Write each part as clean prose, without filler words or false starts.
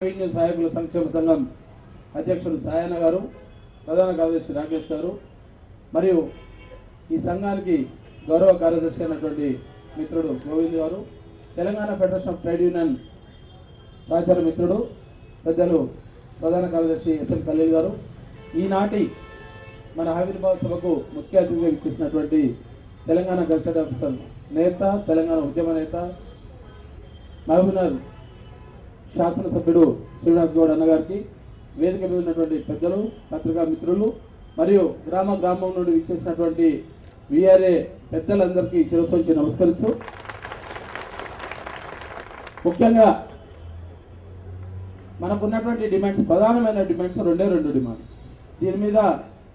Revenue సహాయకుల సంక్షేమ సంఘం అధ్యక్షుడు సాయన్న గారు, ప్రధాన కార్యదర్శి రాకేష్ గారు, మరియు ఈ సంఘానికి గౌరవ కార్యదర్శి అయినటువంటి మిత్రుడు గోవింద్ గారు, Telangana federation of trade union సహచర మిత్రుడు పెద్దలు ప్రధాన కార్యదర్శి ఎస్ఎం ఖలీల్ గారు, ఈనాటి మన ఆవిర్భావ సభకు ముఖ్య అతిథిగా ఇచ్చేసినటువంటి తెలంగాణ గెజిటెడ్ ఆఫీసర్ నేత, తెలంగాణ ఉద్యమ నేత, మహబూబ్నగర్ శాసనసభ్యుడు శ్రీనివాస్ గౌడ్ అన్నగారికి, వేదిక మీద ఉన్నటువంటి పెద్దలు, పత్రికా మిత్రులు, మరియు గ్రామం నుండి ఇచ్చేసినటువంటి విఆర్ఏ పెద్దలందరికీ శిరస్సు వంచి నమస్కరిస్తూ, ముఖ్యంగా మనకున్నటువంటి డిమాండ్స్, ప్రధానమైన డిమాండ్స్ రెండు డిమాండ్. దీని మీద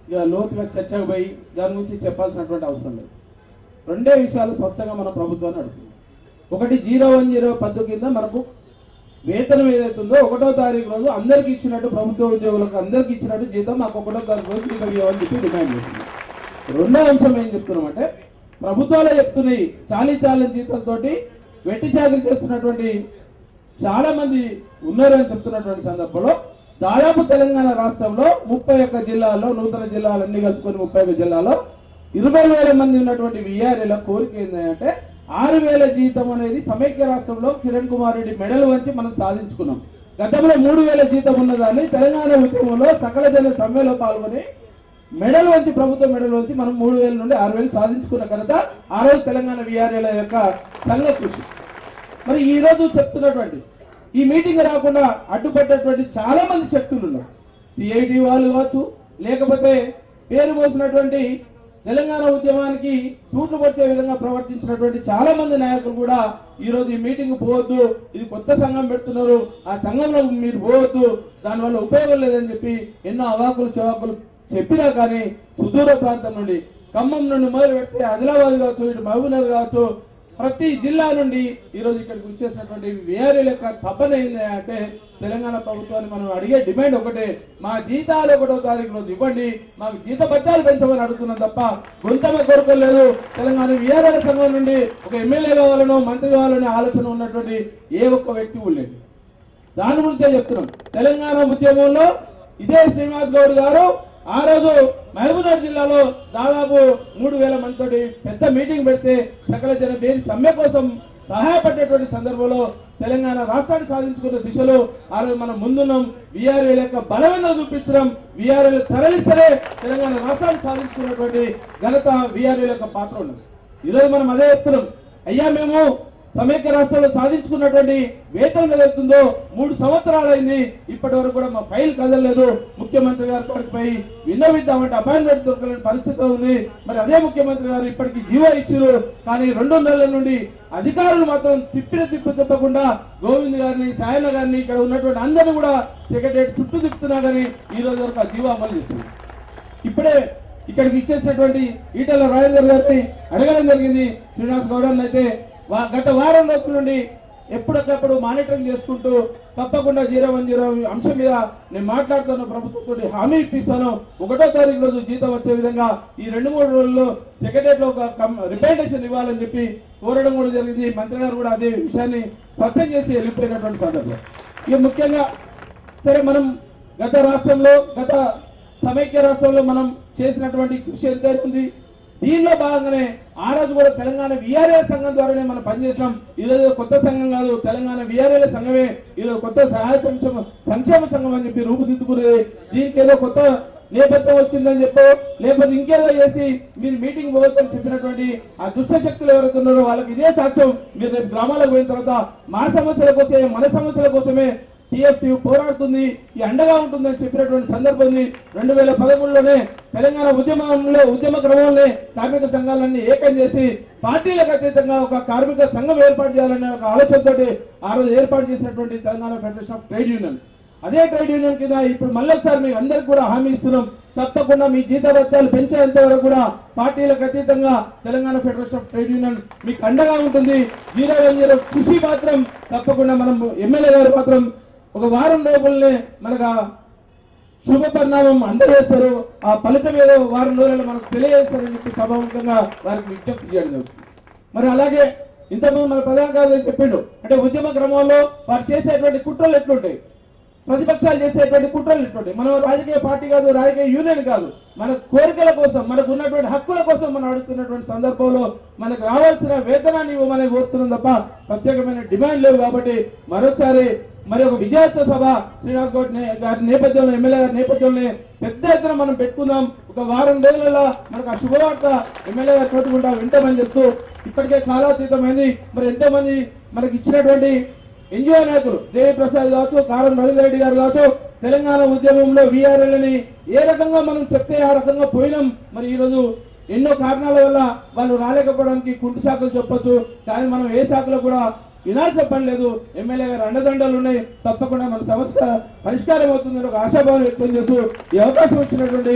ఇక లోతుగా చర్చకు పోయి దాని గురించి చెప్పాల్సినటువంటి అవసరం లేదు. రెండే విషయాలు స్పష్టంగా మన ప్రభుత్వాన్ని అడుగుతుంది. ఒకటి, 010 పద్ధతి కింద మనకు వేతనం ఏదైతుందో 1వ తారీఖు రోజు అందరికి ఇచ్చినట్టు, ప్రభుత్వ ఉద్యోగులకు అందరికి ఇచ్చినట్టు జీతం మాకు 1వ తారీఖు రోజు జీతం ఇవ్వని చెప్పి డిమాండ్ చేస్తుంది. రెండో అంశం ఏం చెప్తున్నామంటే, ప్రభుత్వాలే చెప్తున్నాయి చాలీ జీతంతోటి వెట్టి చాకరీ చేస్తున్నటువంటి చాలా మంది ఉన్నారని చెప్తున్నటువంటి సందర్భంలో దాదాపు తెలంగాణ రాష్ట్రంలో 31 జిల్లాల్లో, నూతన జిల్లాలన్నీ కలుపుకొని 31 జిల్లాలో 20,000 మంది ఉన్నటువంటి విఆర్ఏల కోరిక ఏంటంటే 6,000 జీతం అనేది సమైక్య రాష్ట్రంలో కిరణ్ కుమార్ రెడ్డి మెడల్ వంచి మనం సాధించుకున్నాం. గతంలో 3,000 జీతం ఉన్నదాన్ని తెలంగాణ ఉద్యమంలో సకల జన సమ్మెలో పాల్గొని మెడల్ వంచి, ప్రభుత్వ మెడల్ వంచి మనం 3,000 నుండి 6,000 సాధించుకున్న ఘనత ఆ రోజు తెలంగాణ విఆర్ఏల యొక్క సంఘ కృషి. మరి ఈ రోజు చెప్తున్నటువంటి ఈ మీటింగ్ రాకుండా అడ్డుపడ్డటువంటి చాలా మంది శక్తులు ఉన్నారు. సిఐటి వాళ్ళు కావచ్చు, లేకపోతే పేరు మోసినటువంటి తెలంగాణ ఉద్యమానికి తూట్లు వచ్చే విధంగా ప్రవర్తించినటువంటి చాలా మంది నాయకులు కూడా ఈ రోజు ఈ మీటింగ్ పోవద్దు, ఇది కొత్త సంఘం పెడుతున్నారు, ఆ సంఘంలో మీరు పోవద్దు, దానివల్ల ఉపయోగం లేదని చెప్పి ఎన్నో అవాకులు చవాకులు చెప్పినా కానీ సుదూర ప్రాంతం నుండి, ఖమ్మం నుండి మొదలు పెడితే ఆదిలాబాద్ కావచ్చు, ఇటు మహబూబ్నగర్ కావచ్చు, ప్రతి జిల్లా నుండి ఈరోజు ఇక్కడికి వచ్చేసినటువంటి వేరే లెక్క తపన ఏంది అంటే, తెలంగాణ ప్రభుత్వాన్ని మనం అడిగే డిమాండ్ ఒకటే, మా జీతాలు 1వ తారీఖు రోజు ఇవ్వండి, మాకు జీత భత్యాలు పెంచమని అడుగుతున్నాం తప్ప గొంతమ కోరుకోలేదు. తెలంగాణ విఆర్ఏల సంఘం నుండి ఒక ఎమ్మెల్యే కావాలనో మంత్రి కావాలనే ఆలోచన ఉన్నటువంటి ఏ ఒక్క వ్యక్తి కూడా లేదు. దాని గురించే చెప్తున్నాం. తెలంగాణ ఉద్యమంలో ఇదే శ్రీనివాస్ గౌడ్ గారు ఆ రోజు మహబూబ్నగర్ జిల్లాలో దాదాపు 3,000 మందితో పెద్ద మీటింగ్ పెడితే సకల జన బేరి సమ్మె కోసం సహాయపడేటువంటి సందర్భంలో తెలంగాణ రాష్ట్రాన్ని సాధించుకున్న దిశలో ఆ రోజు మనం ముందున్నాం. విఆర్ఏల యొక్క బలమైన చూపించడం, విఆర్ఏలు తరలిస్తేనే తెలంగాణ రాష్ట్రాన్ని సాధించుకున్నటువంటి ఘనత విఆర్ఏల యొక్క పాత్ర ఉన్నది. ఈరోజు మనం అదే చెప్తున్నాం. అయ్యా, మేము సమైక్య రాష్ట్రంలో సాధించుకున్నటువంటి వేతనం ఏదైతుందో 3 సంవత్సరాలు అయింది, ఇప్పటి వరకు కూడా మా ఫైల్ కదలలేదు. ముఖ్యమంత్రి గారి కొరకు పోయి విన్నవిద్దామంటే అపాయింట్మెంట్ దొరకలేని పరిస్థితి ఉంది. మరి అదే ముఖ్యమంత్రి గారు ఇప్పటికి జీవో ఇచ్చారు, కానీ 2 నెలల నుండి అధికారులు మాత్రం తిప్పకుండా గోవింద్ గారిని, సాయన్న గారిని, ఇక్కడ ఉన్నటువంటి అందరినీ కూడా సెక్రటరీ చుట్టూ తిప్పుతున్నా కానీ ఈ రోజు వరకు ఆ జీవో అమలు చేస్తుంది. ఇప్పుడే ఇక్కడికి ఇచ్చేసినటువంటి ఈటెల రాజేందర్ గారిని అడగడం జరిగింది. శ్రీనివాస్ గౌడ్ అయితే గత వారం రోజుల నుండి ఎప్పటికప్పుడు మానిటరింగ్ చేసుకుంటూ తప్పకుండా 010 అంశం మీద నేను మాట్లాడుతున్న ప్రభుత్వంతో హామీ ఇప్పిస్తాను, 1వ తారీఖు రోజు జీతం వచ్చే విధంగా ఈ 2-3 రోజుల్లో సెక్రటరీలో ఒక రిప్రజెంటేషన్ ఇవ్వాలని చెప్పి కోరడం కూడా జరిగింది. మంత్రి గారు కూడా అదే విషయాన్ని స్పష్టం చేసి వెళ్ళిపోయినటువంటి సందర్భం. ఇక ముఖ్యంగా సరే, మనం గత సమైక్య రాష్ట్రంలో మనం చేసినటువంటి కృషి ఎంత ఉంది. దీనిలో భాగంగానే ఆ రోజు కూడా తెలంగాణ విఆర్ఏ సంఘం ద్వారానే మనం పనిచేసినాం. ఈరోజు కొత్త సంఘం కాదు, తెలంగాణ విఆర్ఏల సంఘమే ఈరోజు కొత్త సహాయ సంక్షేమ సంఘం అని చెప్పి రూపుదిద్దుకునేది. దీనికి ఏదో కొత్త నేపథ్యం వచ్చిందని చెప్పో, లేకపోతే ఇంకేదో చేసి మీరు మీటింగ్ పోవద్దని చెప్పినటువంటి ఆ దుష్ట శక్తులు ఎవరైతే ఉన్నారో వాళ్ళకి ఇదే సాక్ష్యం. మీరు రేపు గ్రామాలకు పోయిన తర్వాత మా సమస్యల కోసమే, మన సమస్యల కోసమే టీఎఫ్టీ పోరాడుతుంది, ఈ అండగా ఉంటుందని చెప్పినటువంటి సందర్భం. 2013లోనే తెలంగాణ ఉద్యమ క్రమంలోనే కార్మిక సంఘాలన్నీ ఏకం చేసి పార్టీలకు అతీతంగా ఒక కార్మిక సంఘం ఏర్పాటు చేయాలనే ఒక ఆలోచనతోటి ఆ రోజు ఏర్పాటు చేసినటువంటి Telangana federation of trade union. అదే ట్రేడ్ యూనియన్ కింద ఇప్పుడు మళ్ళొకసారి మీకు అందరికి కూడా హామీ ఇస్తున్నాం, తప్పకుండా మీ జీతభత్యాలు పెంచేంత వరకు కూడా పార్టీలకు అతీతంగా Telangana federation of trade union మీకు అండగా ఉంటుంది. 010 కృషి మాత్రం తప్పకుండా మనం ఎమ్మెల్యే గారు మాత్రం ఒక వారం లోపలనే మనకు శుభ పరిణామం అందజేస్తారు, ఆ ఫలితం ఏదో వారం రోజుల్లో మనకు తెలియజేస్తారని చెప్పి సభాముఖంగా వారికి విజ్ఞప్తి చేయడం జరుగుతుంది. మరి అలాగే ఇంతకుముందు మన ప్రధాన కార్యదర్శి చెప్పిండు, అంటే ఉద్యమ క్రమంలో వారు చేసేటువంటి కుట్రలు ఎట్లుంటాయి. ప్రతిపక్షాలు చేసేటువంటి కుట్రలు ఇటువంటి. మనం రాజకీయ పార్టీ కాదు, రాజకీయ యూనియన్ కాదు, మన కోరికల కోసం, మనకు ఉన్నటువంటి హక్కుల కోసం మనం అడుగుతున్నటువంటి సందర్భంలో మనకు రావాల్సిన వేతనాన్ని ఇవ్వమని కోరుతున్నాం తప్ప ప్రత్యేకమైన డిమాండ్ లేవు. కాబట్టి మరొకసారి మరి ఒక విజయోత్సవ సభ శ్రీనివాస్ గౌడ్ గారి నేపథ్యంలో, ఎమ్మెల్యే గారి నేపథ్యంలో పెద్ద ఎత్తున మనం పెట్టుకుందాం. ఒక వారం రోజులలో మనకు ఆ శుభవార్త ఎమ్మెల్యే గారు కోరుకుంటా వింటామని చెప్తూ, ఇప్పటికే కాలాతీతమైంది. మరి ఎంతో మంది మనకి ఇచ్చినటువంటి ఎన్జిఓ నాయకులు దేవి ప్రసాద్ కావచ్చు, కారం రవీంద్రెడ్డి గారు కావచ్చు, తెలంగాణ ఉద్యమంలో వీఆర్ఎల్ని ఏ రకంగా మనం చెప్తే ఆ రకంగా పోయినాం. మరి ఈరోజు ఎన్నో కారణాల వల్ల వాళ్ళు రాలేకపోవడానికి కుంటి శాఖలు చెప్పొచ్చు, కానీ మనం ఏ శాఖలో కూడా వినాల్సిన పని లేదు. ఎమ్మెల్యే గారు అండదండలు ఉన్నాయి, తప్పకుండా మన సమస్య పరిష్కారం అవుతుందని ఒక ఆశాభావం వ్యక్తం చేస్తూ ఈ అవకాశం ఇచ్చినటువంటి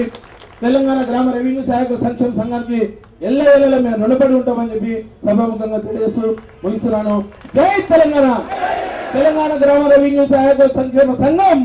తెలంగాణ గ్రామ రెవెన్యూ సహాయక సంక్షేమ సంఘానికి ఎల్లవేళలా మేము రుణపడి ఉంటామని చెప్పి సభాముఖంగా తెలియజేస్తూ ముగిస్తున్నాను. జై తెలంగాణ! తెలంగాణ గ్రామ రెవెన్యూ సహాయక సంక్షేమ సంఘం